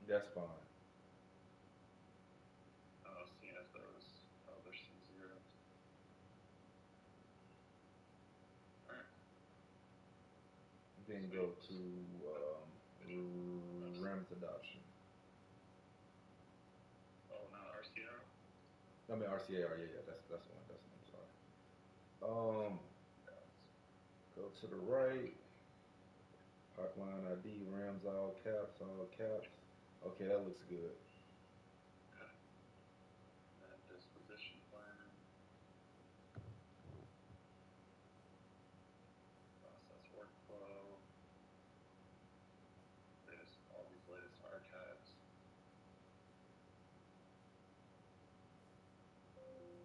That's fine. Oh, seeing if those, oh, there's some zeros. All right. Then go to Rams adoption. Oh, not RCO? I mean RCA. Yeah, that's the one. That's the one. Sorry. Go to the right. Parkline ID. Rams all caps. All caps. Okay, that looks good. Okay. And disposition plan. Process workflow. Latest, all these latest archives.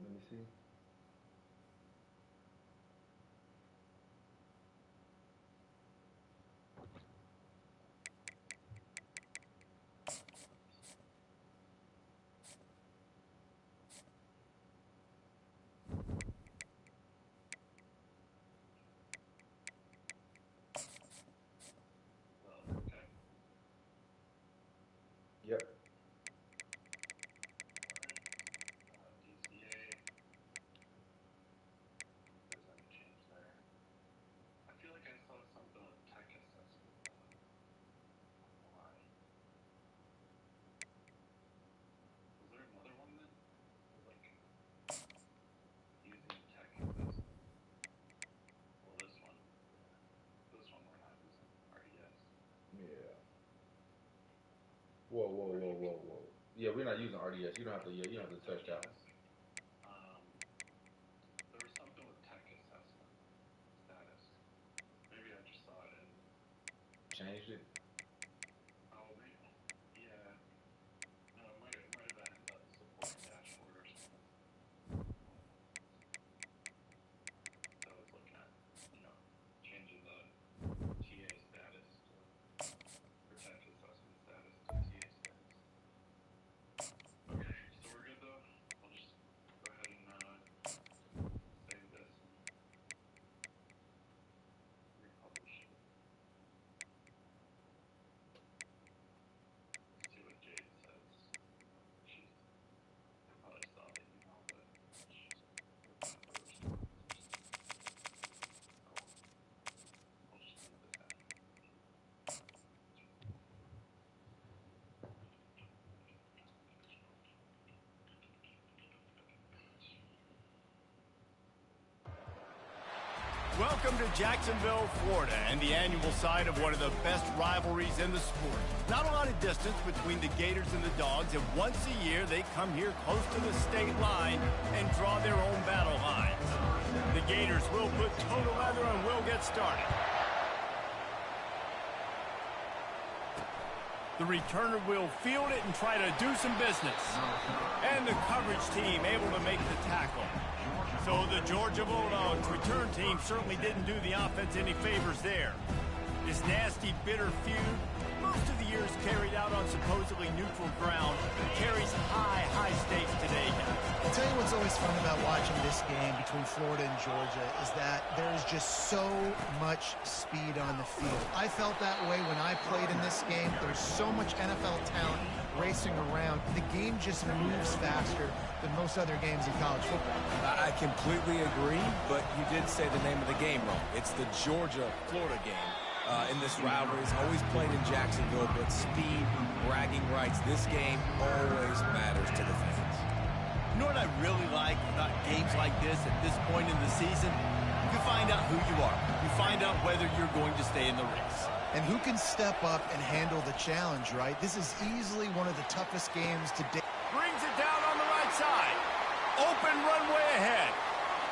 Let me see. Well, okay. Yep. DCA. If there's any change there. I feel like I saw something with tech assessment. Why? Was there another one then? Like using tech assessment. Well, this one. This one we're not using RDS. Yeah. Whoa. Yeah, we're not using RDS. You don't have to. Yeah, you don't have to touch that one. There was something with tech assessment status. Maybe I just saw it in. Changed it. Oh, maybe. Yeah. No, it might have been in the supporting dashboard or something. So I was looking at, changing the TA status to, or tech assessment status to TA status. Okay, so we're good though. I'll just go ahead and save this and republish it. See what Jade says. I probably saw the email, but she's looking for the response or something. Cool. We'll just leave this after. Welcome to Jacksonville, Florida, and the annual site of one of the best rivalries in the sport. Not a lot of distance between the Gators and the Dogs, and once a year they come here close to the state line and draw their own battle lines. The Gators will put toe to leather and will get started. The returner will field it and try to do some business. And the coverage team able to make the tackle. So the Georgia Bulldogs return team certainly didn't do the offense any favors there. This nasty, bitter feud, most of the years carried out on supposedly neutral ground, carries high stakes today, guys. I'll tell you what's always fun about watching this game between Florida and Georgia is that there's just so much speed on the field. I felt that way when I played in this game. There's so much NFL talent racing around. The game just moves faster than most other games in college football. I completely agree, but you did say the name of the game wrong. It's the Georgia-Florida game. In this rivalry, it's always played in Jacksonville, but speed, bragging rights, this game always matters to the fans. You know what I really like about games like this at this point in the season? You find out who you are. You find out whether you're going to stay in the race. And who can step up and handle the challenge, right? This is easily one of the toughest games to date. Brings it down on the right side. Open runway ahead.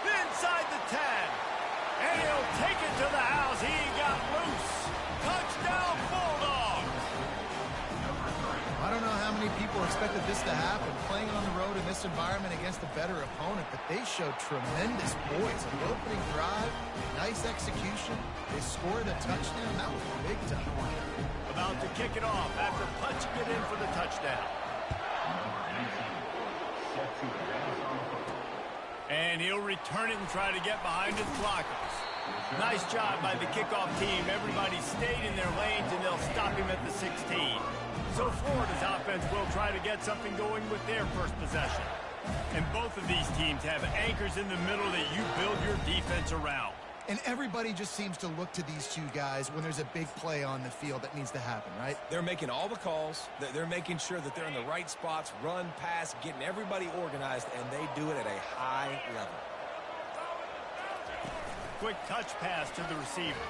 Inside the 10. And he'll take it to the house. He got loose. Touchdown, Bulldogs. I don't know how many people expected this to happen, playing on the road in this environment against a better opponent, but they showed tremendous poise on the opening drive. Nice execution. They scored a touchdown. That was big time. About to kick it off after punching it in for the touchdown. And he'll return it and try to get behind his blockers. Nice job by the kickoff team. Everybody stayed in their lanes, and they'll stop him at the 16. So Florida's offense will try to get something going with their first possession. And both of these teams have anchors in the middle that you build your defense around. And everybody just seems to look to these two guys when there's a big play on the field that needs to happen, right? They're making all the calls. They're making sure that they're in the right spots, run, pass, getting everybody organized, and they do it at a high level. Quick touch pass to the receiver.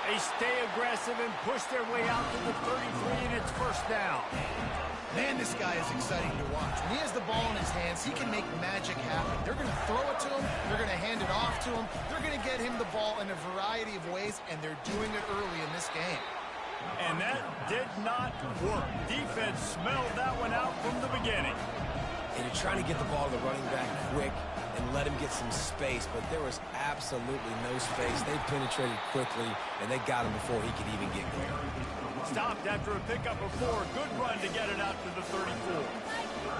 They stay aggressive and push their way out to the 33, and it's first down. Man, this guy is exciting to watch. When he has the ball in his hands, he can make magic happen. They're going to throw it to him. They're going to hand it off to him. They're going to get him the ball in a variety of ways, and they're doing it early in this game. And that did not work. Defense smelled that one out from the beginning. And you're trying to get the ball to the running back quick and let him get some space, but there was absolutely no space. They penetrated quickly, and they got him before he could even get going. Stopped after a pickup of 4. Good run to get it out to the 34.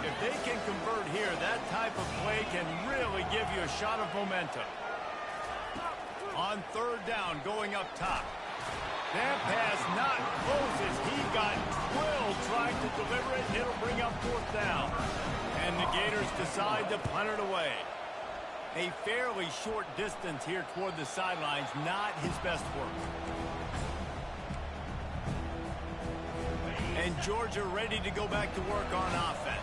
If they can convert here, that type of play can really give you a shot of momentum. On third down, going up top. That pass not close as he got drilled trying to deliver it, and it'll bring up fourth down. And the Gators decide to punt it away. A fairly short distance here toward the sidelines, not his best work. And Georgia ready to go back to work on offense.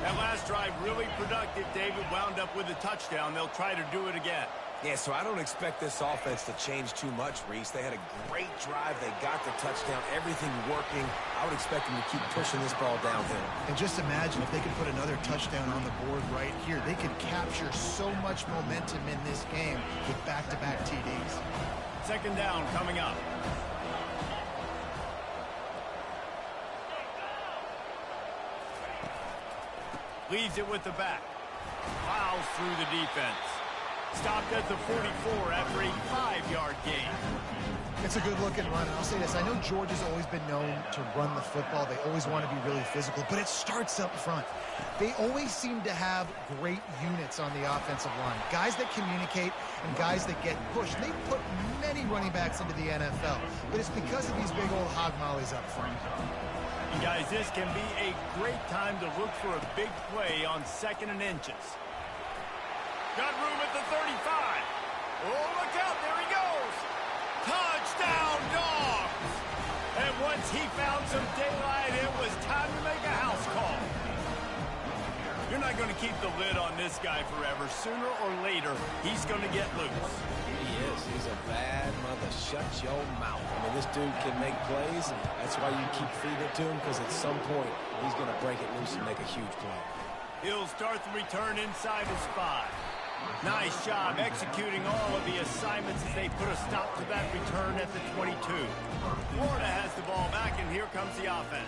That last drive really productive. David wound up with a touchdown. They'll try to do it again. Yeah, so I don't expect this offense to change too much, Reese. They had a great drive. They got the touchdown. Everything working. I would expect them to keep pushing this ball downhill. And just imagine if they could put another touchdown on the board right here. They could capture so much momentum in this game with back-to-back TDs. Second down coming up. Leaves it with the back. Plows through the defense. Stopped at the 44 after a 5-yard gain. It's a good-looking run. And I'll say this. I know Georgia's always been known to run the football. They always want to be really physical, but it starts up front. They always seem to have great units on the offensive line. Guys that communicate and guys that get pushed. They put many running backs into the NFL, but it's because of these big old hog mollies up front. And guys, this can be a great time to look for a big play on 2nd and inches. Got room at the 35. Oh, look out. There he goes. Touchdown, Dogs. And once he found some daylight, it was time to make a house call. You're not going to keep the lid on this guy forever. Sooner or later, he's going to get loose. He is. He's a bad mother. Shut your mouth. I mean, this dude can make plays. That's why you keep feeding it to him, because at some point, he's going to break it loose and make a huge play. He'll start the return inside his 5. Nice job executing all of the assignments as they put a stop to that return at the 22. Florida has the ball back, and here comes the offense.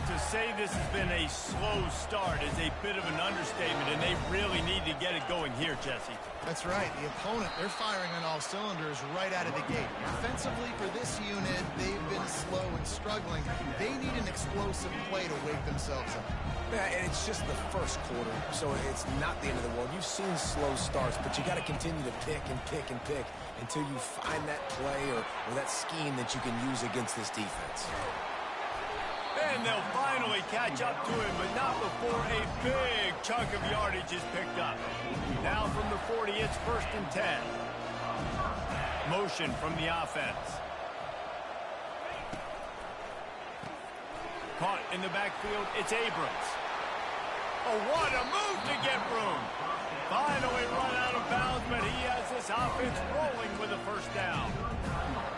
To say this has been a slow start is a bit of an understatement, and they really need to get it going here, Jesse. That's right. The opponent, they're firing on all cylinders right out of the gate. Offensively, for this unit, they've been slow and struggling. They need an explosive play to wake themselves up. Yeah, and it's just the first quarter, so it's not the end of the world. You've seen slow starts, but you got to continue to pick and pick and pick until you find that play or that scheme that you can use against this defense. And they'll finally catch up to him, but not before a big chunk of yardage is picked up. Now from the 40, it's 1st and 10. Motion from the offense. Caught in the backfield, it's Abrams. Oh, what a move to get room. Finally run out of bounds, but he has this offense rolling with a first down.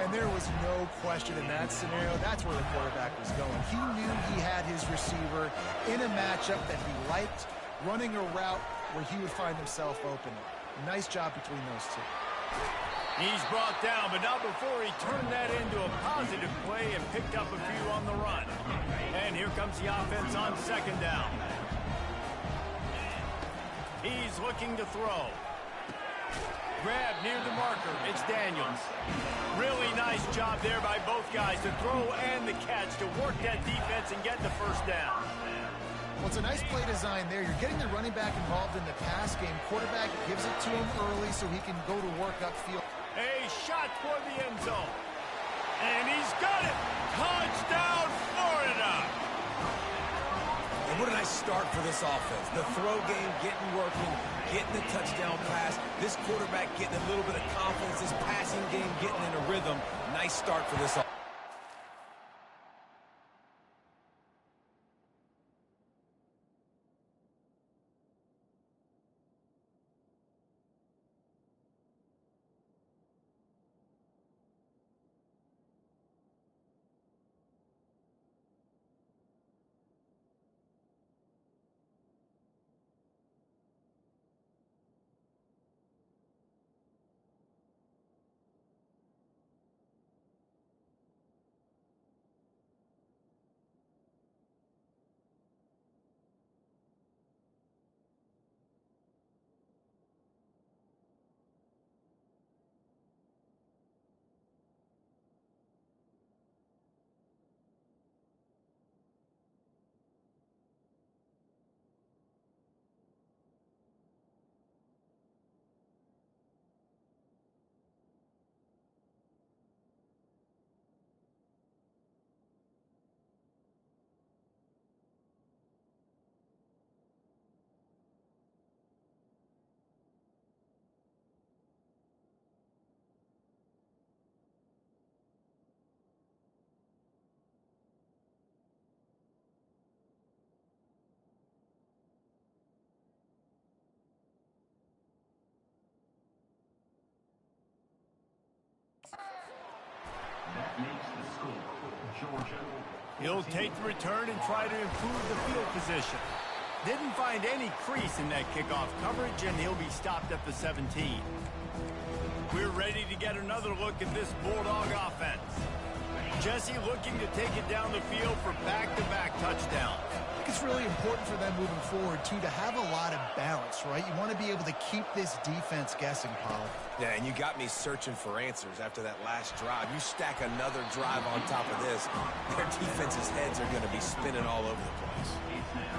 And there was no question in that scenario. That's where the quarterback was going. He knew he had his receiver in a matchup that he liked, running a route where he would find himself open. Nice job between those two. He's brought down, but not before he turned that into a positive play and picked up a few on the run. And here comes the offense on 2nd down. He's looking to throw. Grab near the marker. It's Daniels. Really nice job there by both guys to throw and the catch to work that defense and get the first down. Well, it's a nice play design there. You're getting the running back involved in the pass game. Quarterback gives it to him early so he can go to work upfield. A shot toward the end zone. And he's got it. Touchdown, Florida. And what a nice start for this offense. The throw game getting working, getting the touchdown pass. This quarterback getting a little bit of confidence. This passing game getting in a rhythm. Nice start for this offense. He'll take the return and try to improve the field position. Didn't find any crease in that kickoff coverage, and he'll be stopped at the 17. We're ready to get another look at this Bulldog offense. Jesse looking to take it down the field for back-to-back touchdowns. I think it's really important for them moving forward, too, to have a lot of balance, right? You want to be able to keep this defense guessing, Pollard. Yeah, and you got me searching for answers after that last drive. You stack another drive on top of this, their defense's heads are going to be spinning all over the place.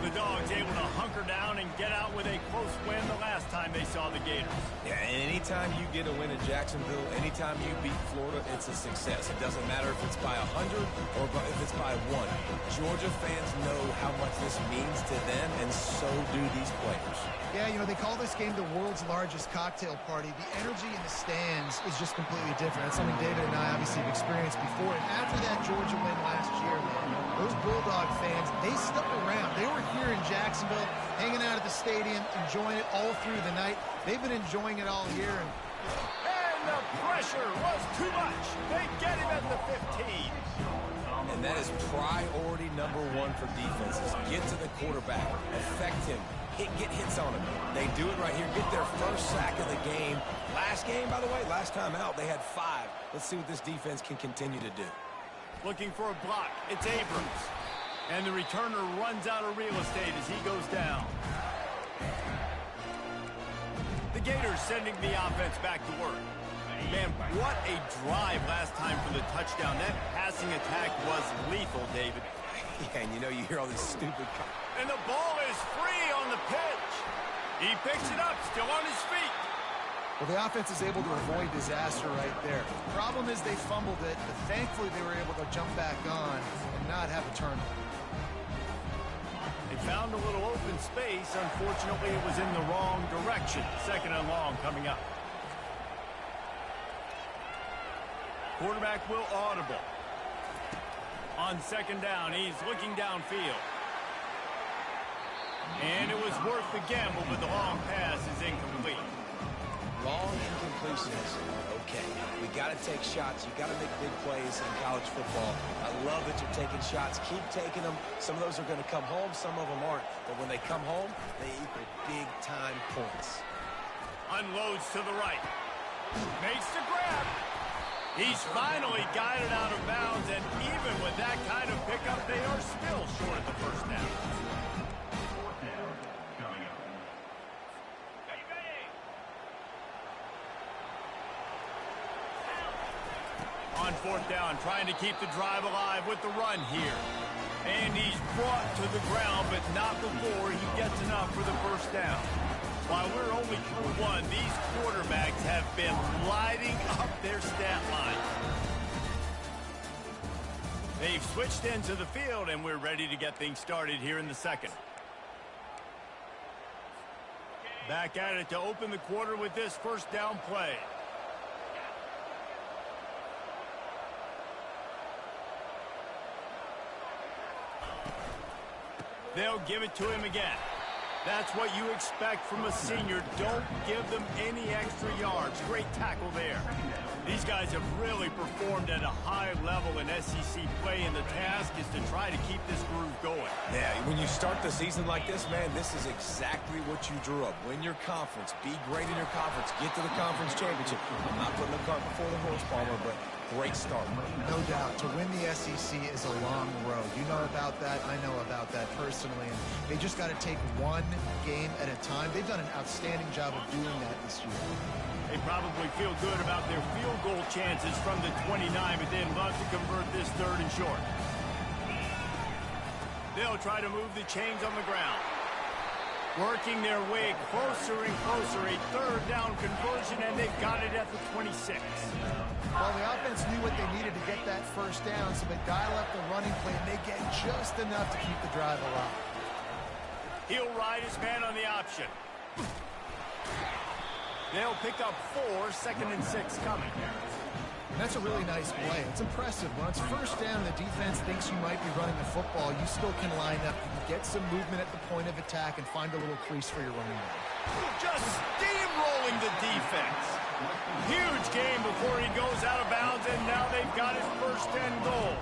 The Dogs able to hunker down and get out with a close win the last time they saw the Gators. Yeah, and anytime you get a win in Jacksonville, anytime you beat Florida, it's a success. It doesn't matter if it's by 100 or if it's by 1. Georgia fans know how much this means to them, and so do these players. Yeah, you know, they call this game the world's largest cocktail party. The energy in the stands is just completely different. That's something David and I obviously have experienced before. And after that Georgia win last year, man, those Bulldog fans, they stuck around. They were here in Jacksonville, hanging out at the stadium, enjoying it all through the night. They've been enjoying it all year. And the pressure was too much. They get him at the 15. And that is priority number 1 for defenses. Get to the quarterback, affect him, get hits on him. They do it right here, get their first sack of the game. Last game, by the way, last time out, they had 5. Let's see what this defense can continue to do. Looking for a block. It's Abrams. And the returner runs out of real estate as he goes down. The Gators sending the offense back to work. Man, what a drive last time for the touchdown. That passing attack was lethal, David. Yeah, and you know, you hear all these stupid... And the ball is free on the pitch. He picks it up, still on his feet. Well, the offense is able to avoid disaster right there. The problem is they fumbled it, but thankfully they were able to jump back on and not have a turnover. They found a little open space. Unfortunately, it was in the wrong direction. 2nd and long coming up. Quarterback will audible. On 2nd down, he's looking downfield. And it was worth the gamble, but the long pass is incomplete. Long incompletions. Okay, we got to take shots. You got to make big plays in college football. I love that you're taking shots. Keep taking them. Some of those are going to come home. Some of them aren't. But when they come home, they equal big-time points. Unloads to the right. Makes the grab. He's finally got it out of bounds, and even with that kind of pickup, they are still short of the first down. On 4th down, trying to keep the drive alive with the run here. And he's brought to the ground, but not before he gets enough for the first down. While we're only through one, these quarterbacks have been lighting up their stat line. They've switched into the field, and we're ready to get things started here in the second. Back at it to open the quarter with this first down play. They'll give it to him again. That's what you expect from a senior. Don't give them any extra yards. Great tackle there. These guys have really performed at a high level in SEC play, and the task is to try to keep this groove going. Yeah, when you start the season like this, man, this is exactly what you drew up. Win your conference. Be great in your conference. Get to the conference championship. I'm not putting the cart before the horse, Palmer, but great start. No doubt. To win the SEC is a long road. You know about that. I know about that personally. And they just got to take one game at a time. They've done an outstanding job of doing that this year. They probably feel good about their field goal chances from the 29, but they'd love to convert this third and short. They'll try to move the chains on the ground. Working their way closer and closer, a third down conversion, and they've got it at the 26. Well, the offense knew what they needed to get that first down, so they dial up the running play, and they get just enough to keep the drive alive. He'll ride his man on the option. They'll pick up 4, 2nd and 6 coming. And that's a really nice play. It's impressive. When it's first down, the defense thinks you might be running the football. You still can line up. You can get some movement at the point of attack and find a little crease for your running back. Just steamrolling the defense. Huge game before he goes out of bounds, and now they've got his first and goal.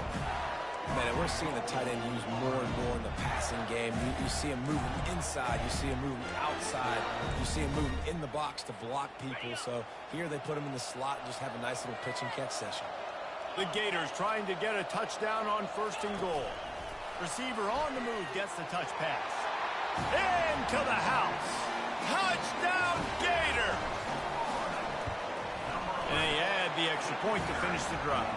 Man, and we're seeing the tight end used more and more in the passing game. You see him moving inside. You see him moving outside. You see him moving in the box to block people. So here they put him in the slot and just have a nice little pitch and catch session. The Gators trying to get a touchdown on 1st and goal. Receiver on the move gets the touch pass. Into the house. Touchdown, Gator! And they add the extra point to finish the drive.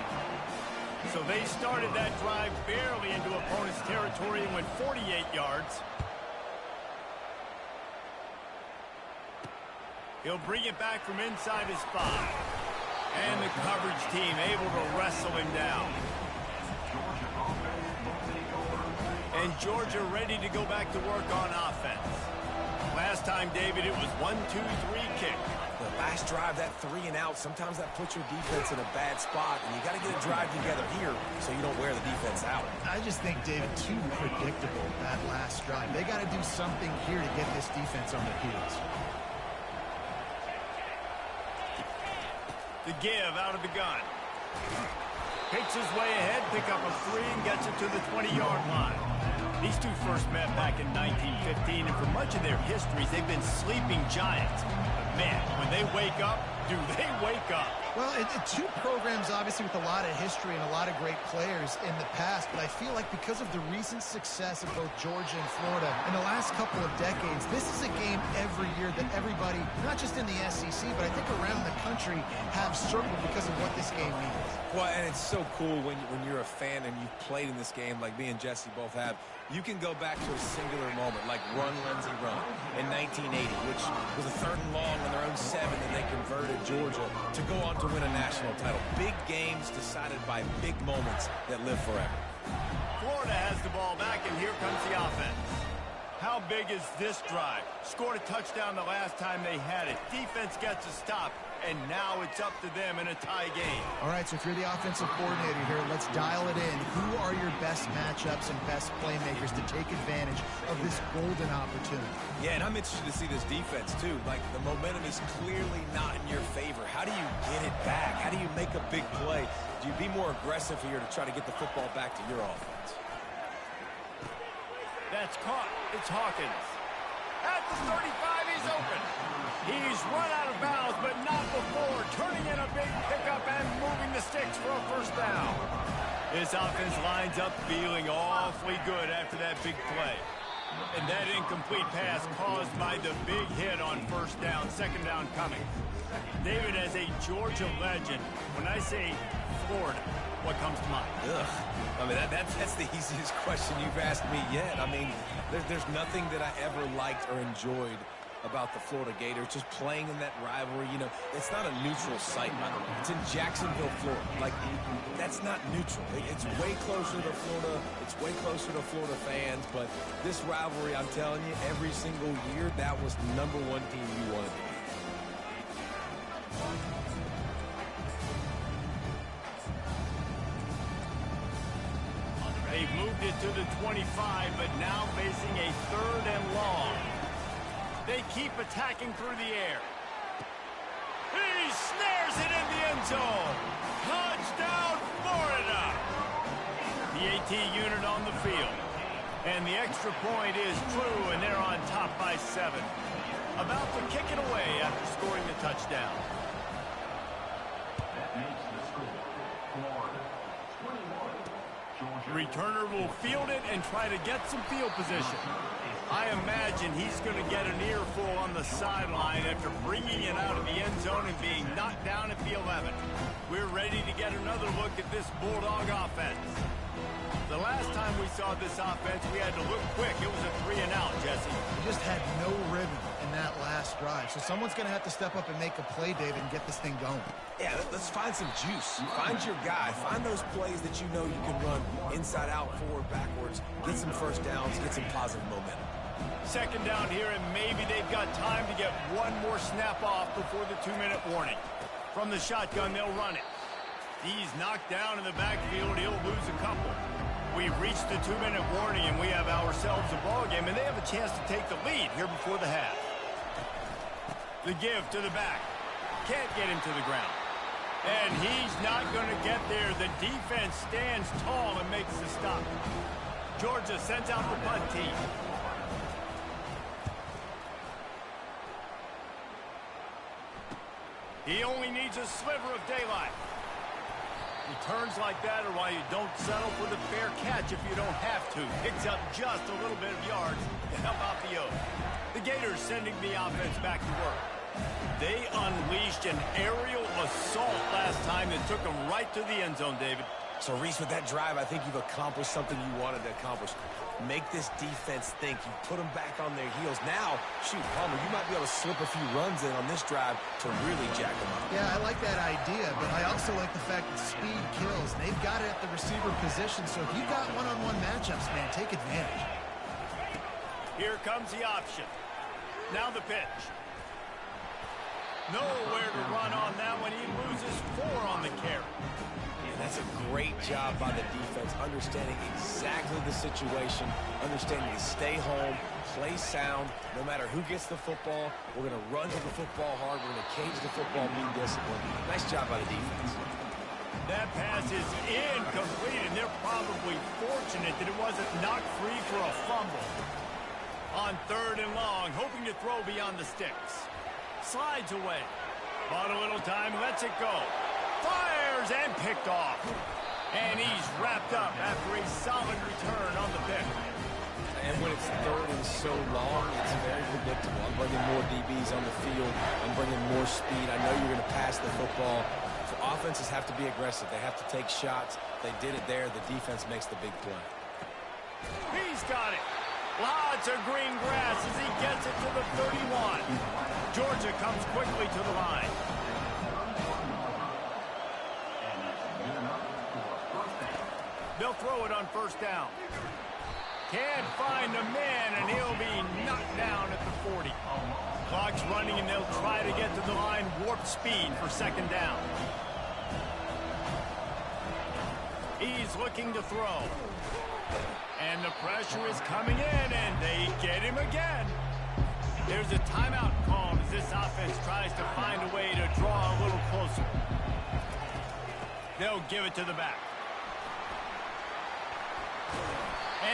So they started that drive barely into opponent's territory and went 48 yards. He'll bring it back from inside his 5. And the coverage team able to wrestle him down. And Georgia ready to go back to work on offense. Last time, David, it was 1-2-3 kick. The last drive, that 3 and out, sometimes that puts your defense in a bad spot, and you got to get a drive together here so you don't wear the defense out. I just think, David, too predictable, that last drive. They got to do something here to get this defense on their heels. The give out of the gun. Picks his way ahead, pick up a 3, and gets it to the 20-yard line. These two first met back in 1915, and for much of their histories, they've been sleeping giants. But man, when they wake up, do they wake up? Well, two programs, obviously, with a lot of history and a lot of great players in the past, but I feel like because of the recent success of both Georgia and Florida in the last couple of decades, this is a game every year that everybody, not just in the SEC, but I think around the country, have circled because of what this game means. Well, and it's so cool when you're a fan and you've played in this game like me and Jesse both have. You can go back to a singular moment like Run, Lindsey, Run in 1980, which was a 3rd and long on their own 7, and they converted Georgia to go on to win a national title. Big games decided by big moments that live forever. Florida has the ball back, and here comes the offense. How big is this drive? Scored a touchdown the last time they had it. Defense gets a stop, and now it's up to them in a tie game. All right, so if you're the offensive coordinator here, let's dial it in. Who are your best matchups and best playmakers to take advantage of this golden opportunity? Yeah, and I'm interested to see this defense, too. Like, the momentum is clearly not in your favor. How do you get it back? How do you make a big play? Do you be more aggressive here to try to get the football back to your offense? That's caught. It's Hawkins. At the 35, he's open. He's run out of bounds, but not before turning in a big pickup and moving the sticks for a first down. This offense lines up feeling awfully good after that big play. And that incomplete pass caused by the big hit on first down, 2nd down coming. David, as a Georgia legend, when I say Florida, what comes to mind? Ugh. I mean, that's the easiest question you've asked me yet. I mean, there's nothing that I ever liked or enjoyed about the Florida Gators, just playing in that rivalry. You know, it's not a neutral site, by the way. It's in Jacksonville, Florida. Like, that's not neutral. It's way closer to Florida. It's way closer to Florida fans. But this rivalry, I'm telling you, every single year, that was the #1 team you wanted to be. They've moved it to the 25, but now facing a 3rd and long. They keep attacking through the air. He snares it in the end zone. Touchdown, Florida. The AT unit on the field. And the extra point is true, and they're on top by 7. About to kick it away after scoring the touchdown. That makes the score Florida 21. The returner will field it and try to get some field position. I imagine he's going to get an earful on the sideline after bringing it out of the end zone and being knocked down at the 11. We're ready to get another look at this Bulldog offense. The last time we saw this offense, we had to look quick. It was a 3-and-out, Jesse. We just had no rhythm in that last drive. So someone's going to have to step up and make a play, David, and get this thing going. Yeah, let's find some juice. Find your guy. Find those plays that you know you can run inside out, forward, backwards. Get some first downs. Get some positive momentum. 2nd down here, and maybe they've got time to get one more snap off before the 2-minute warning. From the shotgun, they'll run it. He's knocked down in the backfield. He'll lose a couple. We've reached the 2-minute warning, and we have ourselves a ball game, and they have a chance to take the lead here before the half. The give to the back. Can't get him to the ground. And he's not going to get there. The defense stands tall and makes the stop. Georgia sends out the punt team. He only needs a sliver of daylight. Returns like that are why you don't settle for the fair catch if you don't have to. Picks up just a little bit of yards to help out the O's. The Gators sending the offense back to work. They unleashed an aerial assault last time that took them right to the end zone, David. So, Reese, with that drive, I think you've accomplished something you wanted to accomplish. Make this defense think. You put them back on their heels. Now, shoot, Palmer, you might be able to slip a few runs in on this drive to really jack them up. Yeah, I like that idea, but I also like the fact that speed kills. And they've got it at the receiver position, so if you've got one-on-one matchups, man, take advantage. Here comes the option. Now the pitch. Nowhere to run on that one. He loses 4 on the carry. That's a great job by the defense, understanding exactly the situation, understanding to stay home, play sound. No matter who gets the football, we're going to run to the football hard. We're going to cage the football, be disciplined. Nice job by the defense. That pass is incomplete, and they're probably fortunate that it wasn't knocked free for a fumble. On 3rd and long, hoping to throw beyond the sticks. Slides away. Bought a little time, lets it go. Fires and picked off. And he's wrapped up after a solid return on the pick. And when it's 3rd and so long, it's very predictable. I'm bringing more DBs on the field. I'm bringing more speed. I know you're going to pass the football. So offenses have to be aggressive. They have to take shots. They did it there. The defense makes the big play. He's got it. Lots of green grass as he gets it to the 31. Georgia comes quickly to the line. They'll throw it on 1st down. Can't find a man, and he'll be knocked down at the 40. Clock's running, and they'll try to get to the line warp speed for 2nd down. He's looking to throw. And the pressure is coming in, and they get him again. There's a timeout called as this offense tries to find a way to draw a little closer. They'll give it to the back.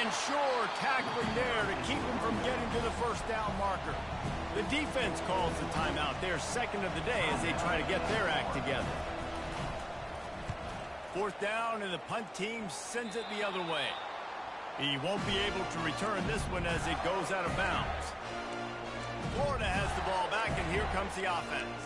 And sure, tackling there to keep him from getting to the 1st down marker. The defense calls the timeout, their 2nd of the day, as they try to get their act together. 4th down, and the punt team sends it the other way. He won't be able to return this one as it goes out of bounds. Florida has the ball back, and here comes the offense.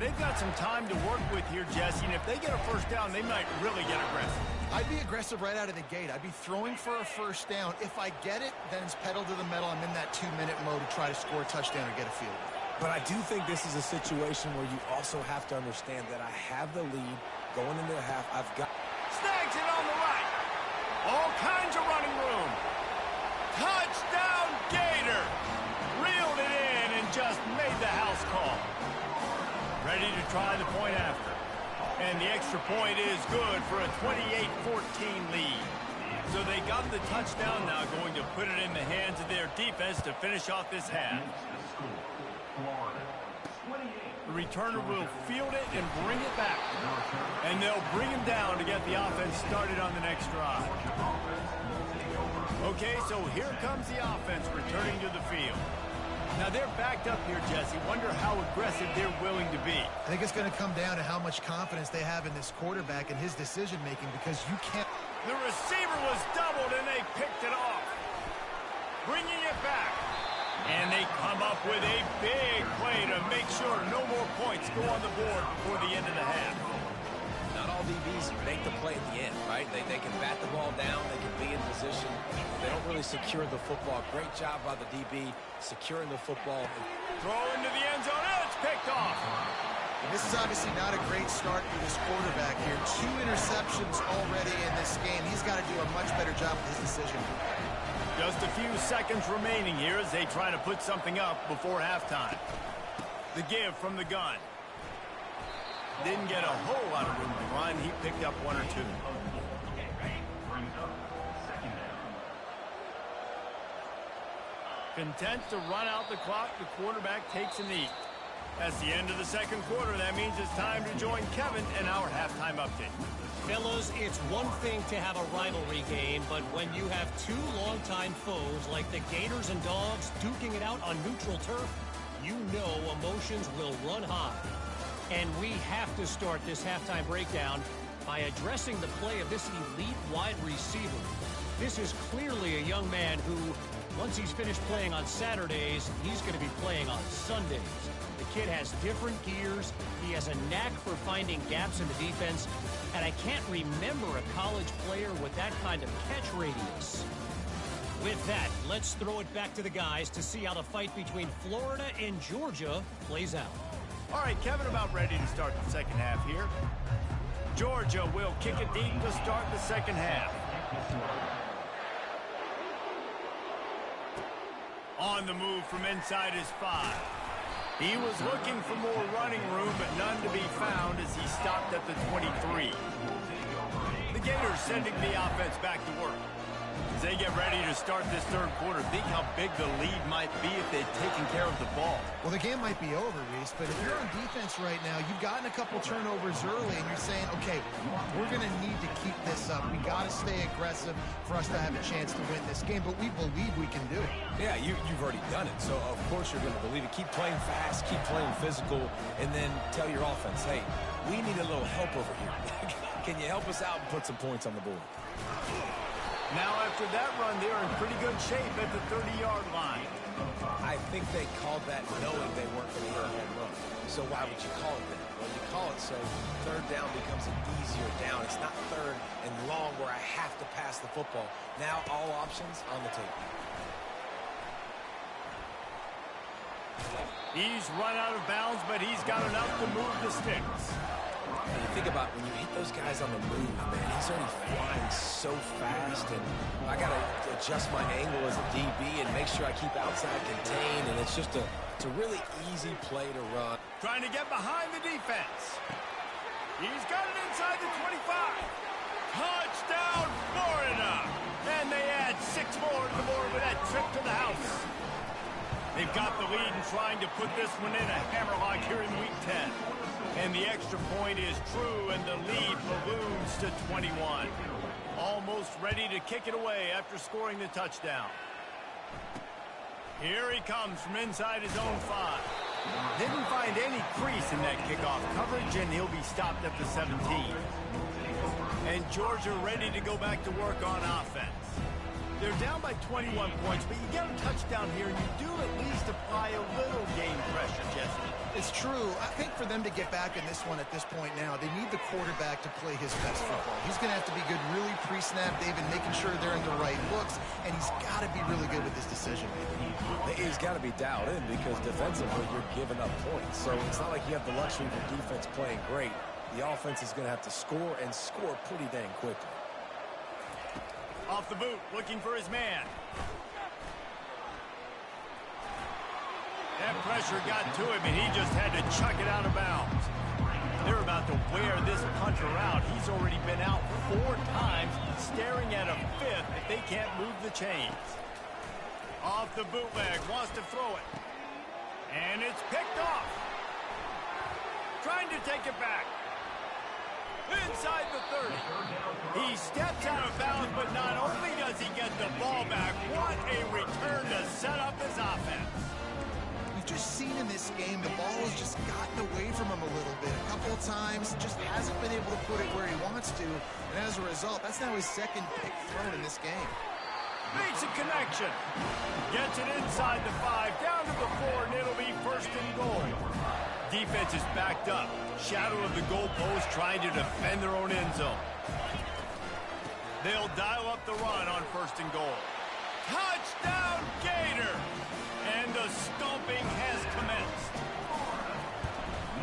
they've got some time to work with here, Jesse, and if they get a first down, they might really get aggressive. I'd be aggressive right out of the gate. I'd be throwing for a first down. If I get it, then it's pedal to the metal. I'm in that 2-minute mode to try to score a touchdown or get a field goal. But I do think this is a situation where you also have to understand that I have the lead going into the half. I've got... Snags it on the right. All kinds of running room. Touchdown, Gator. Reeled it in and just made the house call. Ready to try the point after. And the extra point is good for a 28-14 lead. So they got the touchdown now, going to put it in the hands of their defense to finish off this half. The returner will field it and bring it back. And they'll bring him down to get the offense started on the next drive. Okay, so here comes the offense returning to the field. Now they're backed up here, Jesse. Wonder how aggressive they're willing to be. I think it's going to come down to how much confidence they have in this quarterback and his decision-making, because you can't... The receiver was doubled, and they picked it off. Bringing it back. And they come up with a big play to make sure no more points go on the board before the end of the half. Not all DBs make the play at the end, right? They can bat the ball down. They can be in position. They don't really secure the football. Great job by the DB securing the football. Throw into the end zone. And it's picked off. And this is obviously not a great start for this quarterback here. 2 interceptions already in this game. He's got to do a much better job with his decision. Just a few seconds remaining here as they try to put something up before halftime. The give from the gun. Didn't get a whole lot of room to run. He picked up 1 or 2. Content to run out the clock, the quarterback takes a knee. That's the end of the second quarter. That means it's time to join Kevin in our halftime update. Fellas, it's one thing to have a rivalry game, but when you have two longtime foes like the Gators and Dogs duking it out on neutral turf, you know emotions will run high. And we have to start this halftime breakdown by addressing the play of this elite wide receiver. This is clearly a young man who, once he's finished playing on Saturdays, he's going to be playing on Sundays. The kid has different gears. He has a knack for finding gaps in the defense. And I can't remember a college player with that kind of catch radius. With that, let's throw it back to the guys to see how the fight between Florida and Georgia plays out. All right, Kevin, about ready to start the second half here. Georgia will kick it deep to start the second half. On the move from inside his 5. He was looking for more running room, but none to be found as he stopped at the 23. The Gators sending the offense back to work. As they get ready to start this third quarter, think how big the lead might be if they'd taken care of the ball. Well, the game might be over, Reese, but if you're on defense right now, you've gotten a couple turnovers early, and you're saying, okay, we're going to need to keep this up. We got to stay aggressive for us to have a chance to win this game, but we believe we can do it. Yeah, you've already done it, so of course you're going to believe it. Keep playing fast, keep playing physical, and then tell your offense, hey, we need a little help over here. Can you help us out and put some points on the board? Now, after that run, they're in pretty good shape at the 30-yard line. I think they called that knowing they weren't going to hit a home run. So why would you call it that? Well, you call it so third down becomes an easier down. It's not third and long where I have to pass the football. Now all options on the table. He's run out of bounds, but he's got enough to move the sticks. And you think about when you hit those guys on the move, man, he's already flying so fast, and I got to adjust my angle as a DB and make sure I keep outside contained, and it's just a really easy play to run. Trying to get behind the defense. He's got it inside the 25. Touchdown, Florida! And they add 6 more to the board with that trip to the house. They've got the lead and trying to put this one in a hammerlock here in Week 10. And the extra point is true, and the lead balloons to 21. Almost ready to kick it away after scoring the touchdown. Here he comes from inside his own 5. Didn't find any crease in that kickoff coverage, and he'll be stopped at the 17. And Georgia ready to go back to work on offense. They're down by 21 points, but you get a touchdown here, and you do at least apply a little game pressure, Jesse. It's true. I think for them to get back in this one at this point now, they need the quarterback to play his best football. He's going to have to be good really pre-snap, David, making sure they're in the right looks, and he's got to be really good with his decision making. He's got to be dialed in because defensively you're giving up points. So it's not like you have the luxury of your defense playing great. The offense is going to have to score and score pretty dang quickly. Off the boot, looking for his man. That pressure got to him, and he just had to chuck it out of bounds. They're about to wear this punter out. He's already been out 4 times, staring at a 5th if they can't move the chains. Off the bootleg, wants to throw it. And it's picked off. Trying to take it back. Inside the 30. He steps out of bounds, but not only does he get the ball back, what a return to set up his offense. We've just seen in this game the ball has just gotten away from him a little bit. A couple of times, just hasn't been able to put it where he wants to. And as a result, that's now his 2nd pick thrown in this game. Makes a connection. Gets it inside the 5, down to the 4, and it'll be 1st and goal. Defense is backed up. Shadow of the goalpost trying to defend their own end zone. They'll dial up the run on 1st and goal. Touchdown, Gator! And the stomping has commenced.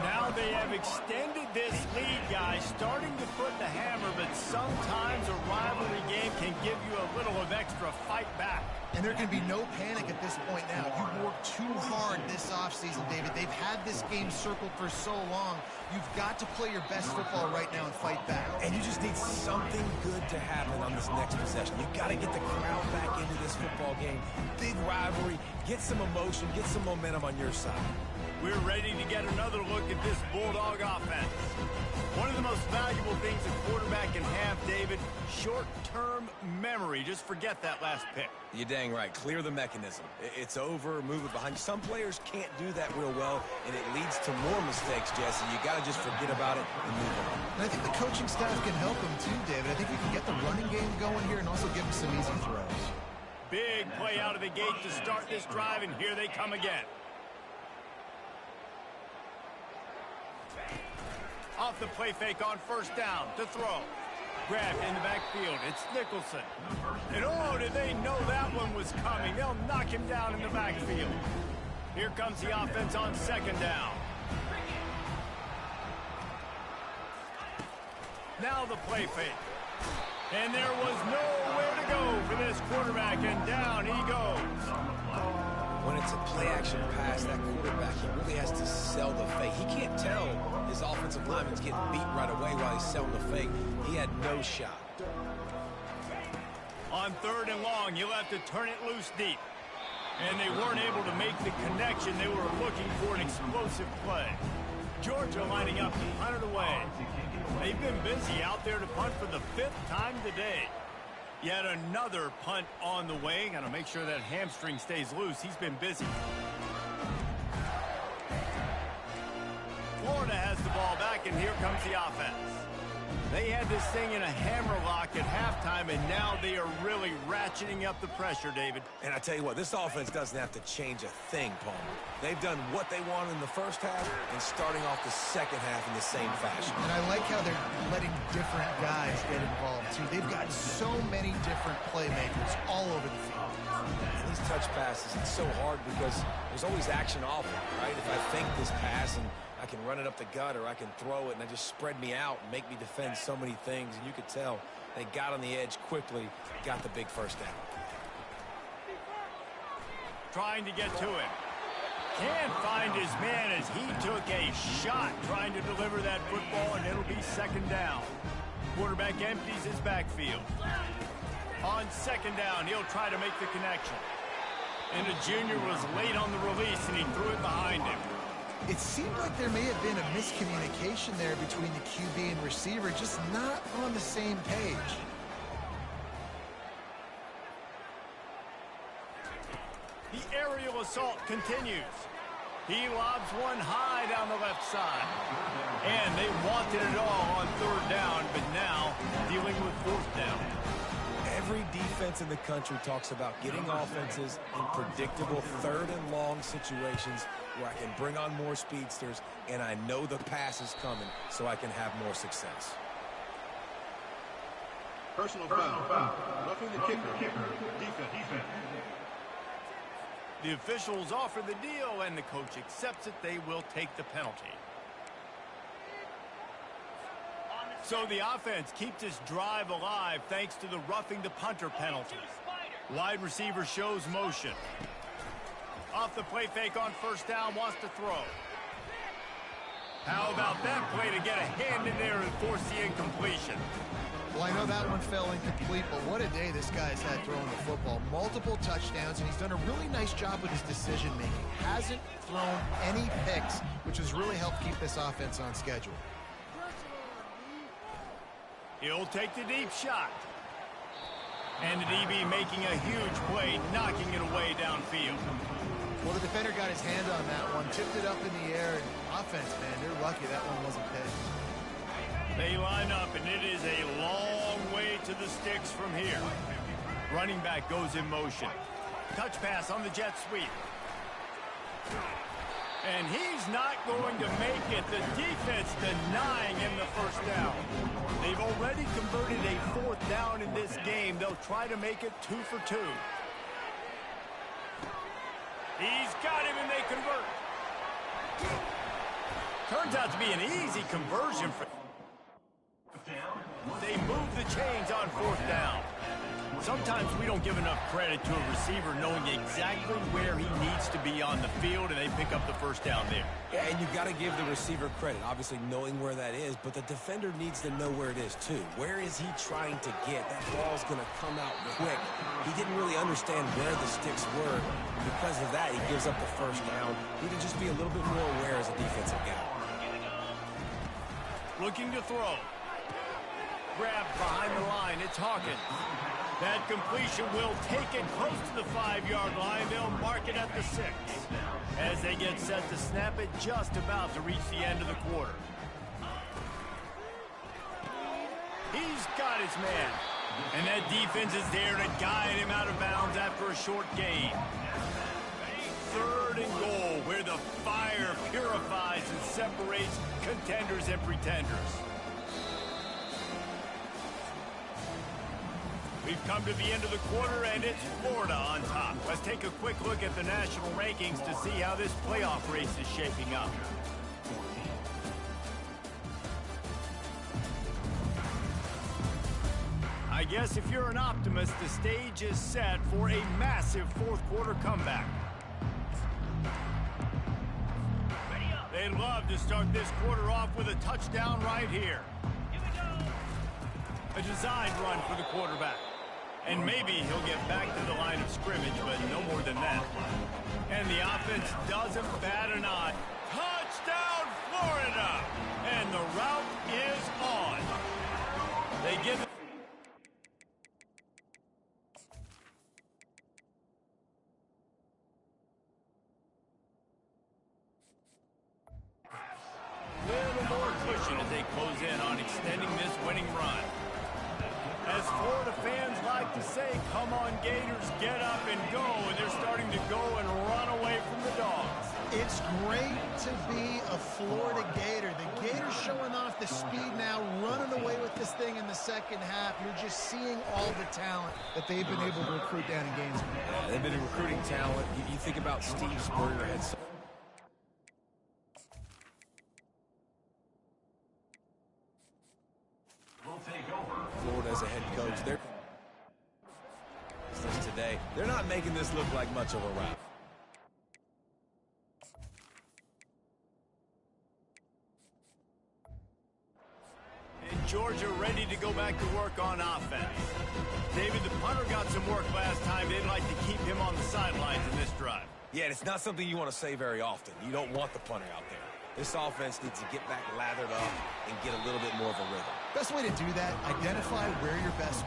Now they have extended this lead, guys, starting to put the hammer, but sometimes a rivalry game can give you a little of extra fight back. And there can be no panic at this point now. You've worked too hard this offseason, David. They've had this game circled for so long. You've got to play your best football right now and fight back. And you just need something good to happen on this next possession. You've got to get the crowd back into this football game. Big rivalry. Get some emotion. Get some momentum on your side. We're ready to get another look at this Bulldog offense. One of the most valuable things a quarterback can have, David, short-term memory. Just forget that last pick. You're dang right. Clear the mechanism. It's over, move it behind. Some players can't do that real well, and it leads to more mistakes, Jesse. You got to just forget about it and move on. And I think the coaching staff can help him too, David. I think we can get the running game going here and also give him some easy throws. Big play out of the gate to start this drive, and here they come again. Off the play fake on 1st down to throw. Grabbed in the backfield. It's Nicholson. And oh, did they know that one was coming? They'll knock him down in the backfield. Here comes the offense on 2nd down. Now the play fake. And there was nowhere to go for this quarterback, and down he goes. When it's a play-action pass, that quarterback, he really has to sell the fake. He can't tell his offensive lineman's getting beat right away while he's selling the fake. He had no shot. On 3rd and long, you'll have to turn it loose deep. And they weren't able to make the connection. They were looking for an explosive play. Georgia lining up to punt it away. They've been busy out there to punt for the 5th time today. Yet another punt on the way. Got to make sure that hamstring stays loose. He's been busy. Florida has the ball back, and here comes the offense. They had this thing in a hammerlock at halftime, and now they are really ratcheting up the pressure, David. And I tell you what, this offense doesn't have to change a thing, Palmer. They've done what they wanted in the 1st half and starting off the 2nd half in the same fashion. And I like how they're letting different guys get involved, too. They've got so many different playmakers all over the field. And these touch passes, it's so hard because there's always action off it, right? If I think this pass and I can run it up the gut or I can throw it and it just spread me out and make me defend so many things. And you could tell they got on the edge quickly, got the big 1st down. Trying to get to him. Can't find his man as he took a shot trying to deliver that football, and it'll be 2nd down. Quarterback empties his backfield. On 2nd down, he'll try to make the connection. And the junior was late on the release, and he threw it behind him. It seemed like there may have been a miscommunication there between the QB and receiver, just not on the same page. The aerial assault continues. He lobs one high down the left side. And they wanted it all on 3rd down, but now dealing with 4th down. Every defense in the country talks about getting offenses in predictable third and long situations where I can bring on more speedsters and I know the pass is coming so I can have more success. Personal foul. Roughing the kicker. Defense. The officials offer the deal, and the coach accepts it. They will take the penalty. So the offense keeps its drive alive thanks to the roughing the punter penalty. Wide receiver shows motion. Off the play fake on first down, wants to throw. How about that play to get a hand in there and force the incompletion? Well, I know that one fell incomplete, but what a day this guy's had throwing the football. Multiple touchdowns, and he's done a really nice job with his decision-making. Hasn't thrown any picks, which has really helped keep this offense on schedule. He'll take the deep shot. And the DB making a huge play, knocking it away downfield. Well, the defender got his hand on that one, tipped it up in the air, and offense, man, they're lucky that one wasn't picked. They line up, and it is a long way to the sticks from here. Running back goes in motion. Touch pass on the jet sweep. And he's not going to make it. The defense denying him the first down. They've already converted a fourth down in this game. They'll try to make it 2 for 2. He's got him, and they convert. Turns out to be an easy conversion for... They move the chains on fourth down. Sometimes we don't give enough credit to a receiver knowing exactly where he needs to be on the field, and they pick up the first down there. Yeah, and you've got to give the receiver credit, obviously knowing where that is, but the defender needs to know where it is too. Where is he trying to get? That ball's going to come out quick. He didn't really understand where the sticks were. Because of that, he gives up the first down. Need to just be a little bit more aware as a defensive guy. Looking to throw. Grabbed behind the line. It's Hawkins. That completion will take it close to the 5-yard line. They'll mark it at the 6. As they get set to snap it, just about to reach the end of the quarter. He's got his man. And that defense is there to guide him out of bounds after a short gain. 3rd and goal, where the fire purifies and separates contenders and pretenders. We've come to the end of the quarter, and it's Florida on top. Let's take a quick look at the national rankings to see how this playoff race is shaping up. I guess if you're an optimist, the stage is set for a massive fourth-quarter comeback. They'd love to start this quarter off with a touchdown right here. A designed run for the quarterback. And maybe he'll get back to the line of scrimmage, but no more than that. And the offense doesn't bat an eye. Touchdown, Florida! And the route is on. They give it. Little more cushion as they close in on extending this winning run. As Florida fans like to say, come on Gators, get up and go, and they're starting to go and run away from the Dogs. It's great to be a Florida Gator. The Gators showing off the speed now, running away with this thing in the second half. You're just seeing all the talent that they've been able to recruit down in Gainesville. Yeah, they've been recruiting talent. You think about Steve Spurrier had some... Florida as a head coach, they're not making this look like much of a rout. And Georgia ready to go back to work on offense. David, the punter got some work last time. They'd like to keep him on the sidelines in this drive. Yeah, and it's not something you want to say very often. You don't want the punter out there. This offense needs to get back lathered up and get a little bit more of a rhythm. Best way to do that, identify where your best...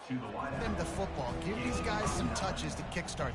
Give them the football. Give these guys some touches to kickstart.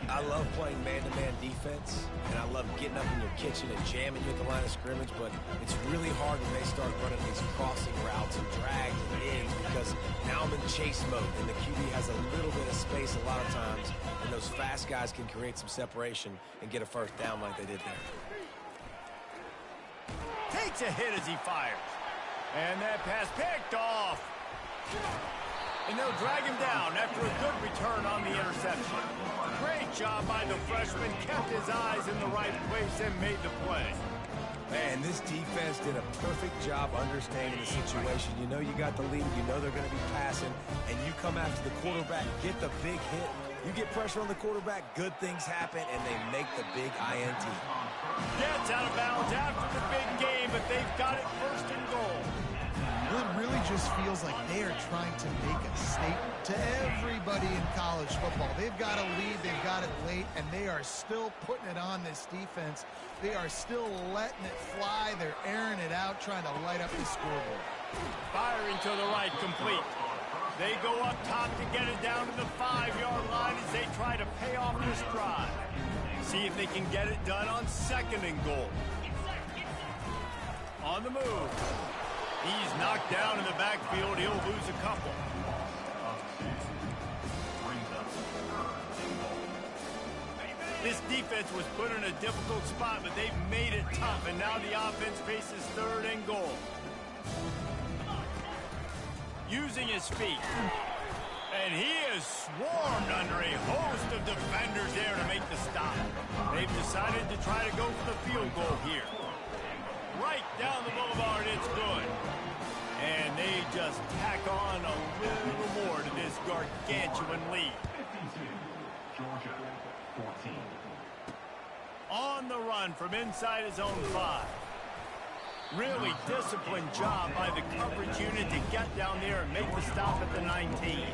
I love playing man-to-man defense, and I love getting up in your kitchen and jamming you at the line of scrimmage, but it's really hard when they start running these crossing routes and drags and ends because now I'm in chase mode, and the QB has a little bit of space a lot of times, and those fast guys can create some separation and get a first down like they did there. Takes a hit as he fires. And that pass picked off. And they'll drag him down after a good return on the interception. Great job by the freshman. Kept his eyes in the right place and made the play. Man, this defense did a perfect job understanding the situation. You know you got the lead. You know they're going to be passing. And you come after the quarterback, get the big hit. You get pressure on the quarterback, good things happen, and they make the big INT. Gets out of bounds after the big game, but they've got it first and goal. It really just feels like they are trying to make a statement to everybody in college football. They've got a lead, they've got it late, and they are still putting it on this defense. They are still letting it fly. They're airing it out, trying to light up the scoreboard. Firing to the right, complete. They go up top to get it down to the 5-yard line as they try to pay off this drive. See if they can get it done on second and goal. On the move. He's knocked down in the backfield. He'll lose a couple. This defense was put in a difficult spot, but they've made it tough, and now the offense faces third and goal. Using his feet. And he is swarmed under a host of defenders there to make the stop. They've decided to try to go for the field goal here. Right down the boulevard, it's good. And they just tack on a little more to this gargantuan lead. 52, Georgia, 14. On the run from inside his own 5. Really disciplined job by the coverage unit to get down there and make the stop at the 19.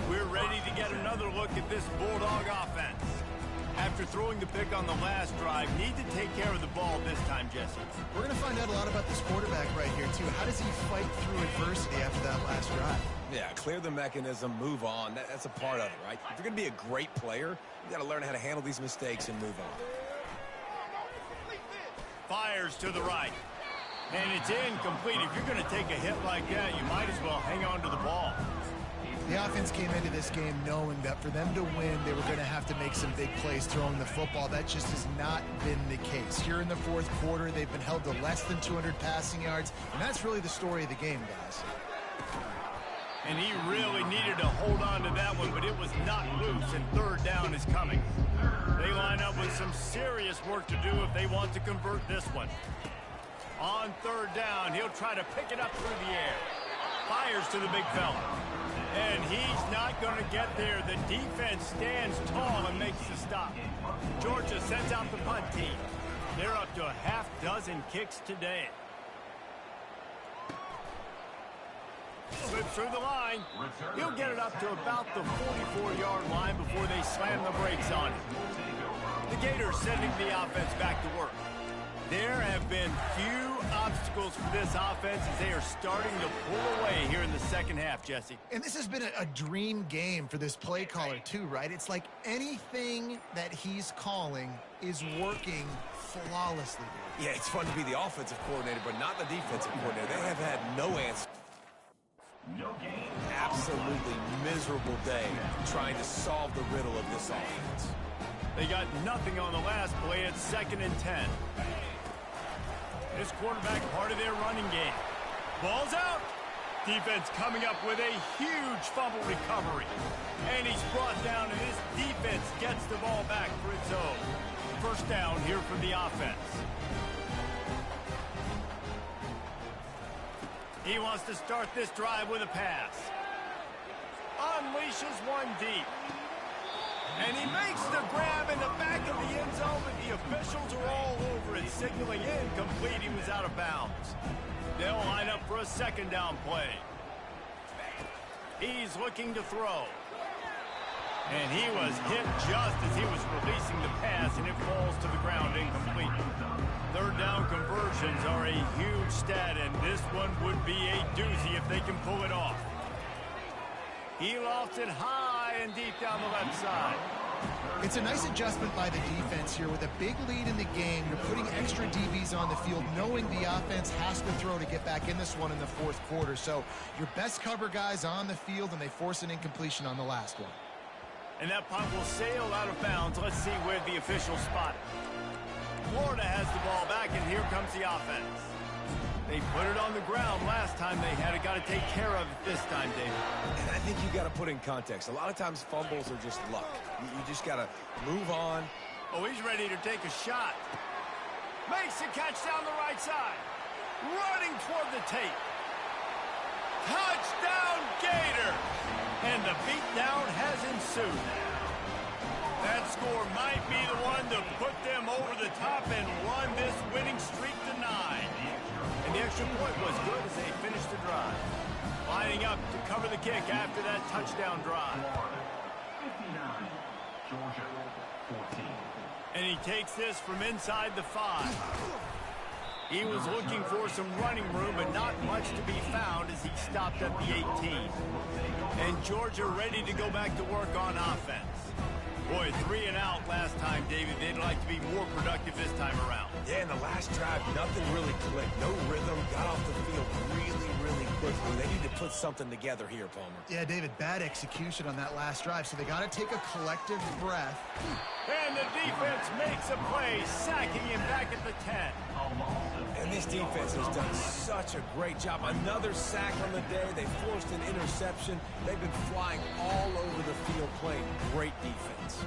We're ready to get another look at this Bulldog offense. After throwing the pick on the last drive, need to take care of the ball this time, Jesse. We're going to find out a lot about this quarterback right here, too. How does he fight through adversity after that last drive? Yeah, clear the mechanism, move on. That's a part of it, right? If you're going to be a great player, you got to learn how to handle these mistakes and move on. Fires to the right. And it's incomplete. If you're going to take a hit like that, you might as well hang on to the ball. The offense came into this game knowing that for them to win, they were going to have to make some big plays throwing the football. That just has not been the case. Here in the fourth quarter, they've been held to less than 200 passing yards, and that's really the story of the game, guys. And he really needed to hold on to that one, but it was not loose, and third down is coming. They line up with some serious work to do if they want to convert this one. On third down, he'll try to pick it up through the air. Fires to the big fella. And he's not going to get there. The defense stands tall and makes the stop. Georgia sends out the punt team. They're up to a half dozen kicks today. Slips through the line. He'll get it up to about the 44-yard line before they slam the brakes on it. The Gators sending the offense back to work. There have been few obstacles for this offense as they are starting to pull away here in the second half, Jesse. And this has been a dream game for this play caller, too, right? It's like anything that he's calling is working flawlessly. Yeah, it's fun to be the offensive coordinator, but not the defensive coordinator. They have had no answer. No game. Absolutely miserable day trying to solve the riddle of this offense. They got nothing on the last play at 2nd and 10. This quarterback part of their running game. Ball's out. Defense coming up with a huge fumble recovery. And he's brought down, and this defense gets the ball back for its own. first down here for the offense. He wants to start this drive with a pass. Unleashes one deep. And he makes the grab in the back of the end zone, but the officials are all over it, signaling incomplete. He was out of bounds. They'll line up for a second down play. He's looking to throw. And he was hit just as he was releasing the pass, and it falls to the ground incomplete. Third down conversions are a huge stat, and this one would be a doozy if they can pull it off. He lofts it high and deep down the left side. It's a nice adjustment by the defense here. With a big lead in the game, you're putting extra DBs on the field, knowing the offense has to throw to get back in this one in the fourth quarter. So your best cover guys on the field, and they force an incompletion on the last one. And that punt will sail out of bounds. Let's see where the officials spot it. Florida has the ball back, and here comes the offense. They put it on the ground last time they had it. Got to take care of it this time, David. And I think you got to put in context. A lot of times fumbles are just luck. You just got to move on. Oh, he's ready to take a shot. Makes the catch down the right side. Running toward the tape. Touchdown, Gator! And the beatdown has ensued. That score might be the one to put them over the top and run this winning streak to 9. And the extra point was good as they finished the drive. Lining up to cover the kick after that touchdown drive. 59, Georgia 14. And he takes this from inside the 5. He was looking for some running room, but not much to be found as he stopped at the 18. And Georgia ready to go back to work on offense. Boy, 3 and out last time, David. They'd like to be more productive this time around. Yeah, in the last drive, nothing really clicked. No rhythm. Got off the field really quickly. They need to put something together here, Palmer. Yeah, David, bad execution on that last drive, so they got to take a collective breath. And the defense makes a play, sacking him back at the 10. And this defense has done such a great job. Another sack on the day. They forced an interception. They've been flying all over the field playing great defense.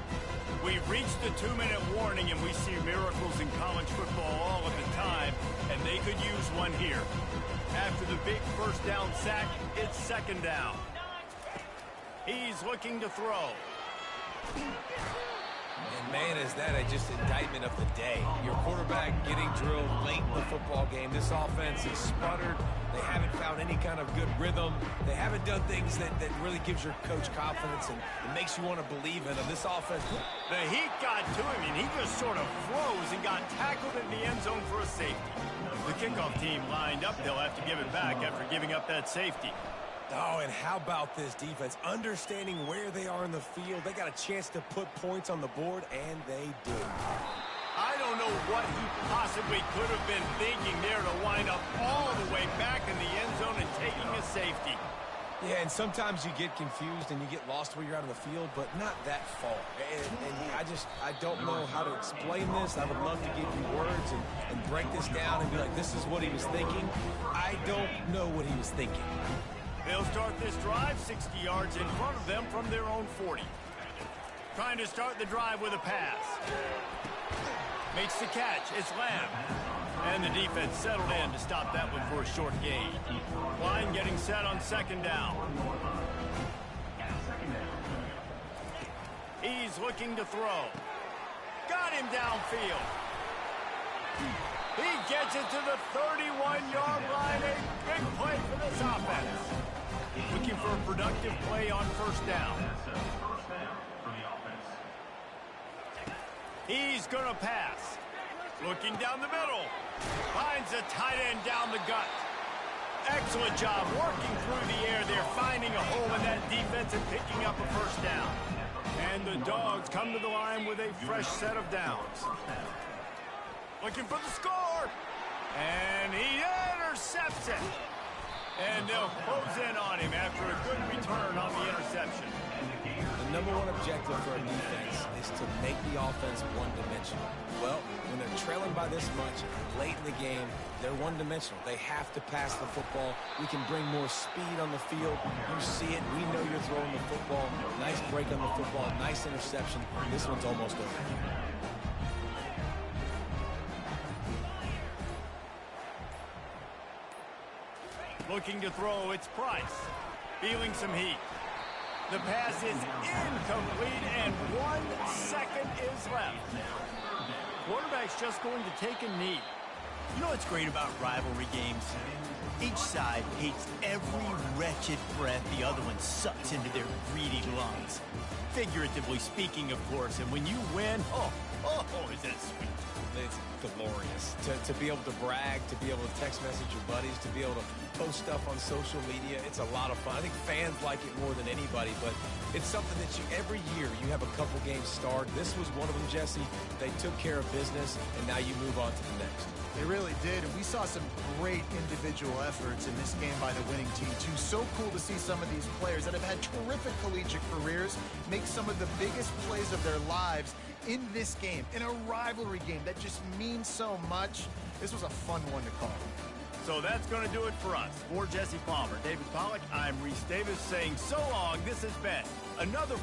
We've reached the 2-minute warning, and we see miracles in college football all of the time, and they could use one here. After the big first down sack, it's second down. He's looking to throw. And man, is that just indictment of the day. Your quarterback getting drilled late in the football game. This offense is sputtered. They haven't found any kind of good rhythm. They haven't done things that really gives your coach confidence and it makes you want to believe in them. This offense... The heat got to him, and he just sort of froze and got tackled in the end zone for a safety. The kickoff team lined up. They'll have to give it back after giving up that safety. Oh, and how about this defense? Understanding where they are in the field. They got a chance to put points on the board, and they did. I don't know what he possibly could have been thinking there to wind up all the way back in the end zone and taking a safety. Yeah, and sometimes you get confused and you get lost where you're out of the field, but not that far. And I don't know how to explain this. I would love to give you words and break this down and be like, this is what he was thinking. I don't know what he was thinking. They'll start this drive 60 yards in front of them from their own 40. Trying to start the drive with a pass. Makes the catch. It's Lamb. And the defense settled in to stop that one for a short gain. Line getting set on second down. He's looking to throw. Got him downfield. He gets it to the 31-yard line. A big play for this offense. Looking for a productive play on first down. He's going to pass. Looking down the middle. Finds a tight end down the gut. Excellent job working through the air there, finding a hole in that defense and picking up a first down. And the Dogs come to the line with a fresh set of downs. Looking for the score. And he intercepts it. And they'll close in on him after a good return on the interception. The number one objective for a defense is to make the offense one-dimensional. Well, when they're trailing by this much late in the game, they're one-dimensional. They have to pass the football. We can bring more speed on the field. You see it. We know you're throwing the football. Nice break on the football. Nice interception. This one's almost over. looking to throw. It's Price. Feeling some heat. The pass is incomplete, and 1 second is left. Quarterback's just going to take a knee. You know what's great about rivalry games? Each side hates every wretched breath the other one sucks into their greedy lungs. Figuratively speaking, of course, and when you win, oh, is that sweet. It's glorious to be able to brag, to be able to text message your buddies, to be able to post stuff on social media. It's a lot of fun. I think fans like it more than anybody, but it's something that every year you have a couple games start. This was one of them, Jesse. They took care of business, and now you move on to the next. They really did, and we saw some great individual efforts in this game by the winning team, too. So cool to see some of these players that have had terrific collegiate careers make some of the biggest plays of their lives in this game, in a rivalry game that just means so much. This was a fun one to call. So that's going to do it for us. For Jesse Palmer, David Pollack, I'm Reese Davis saying so long. This has been another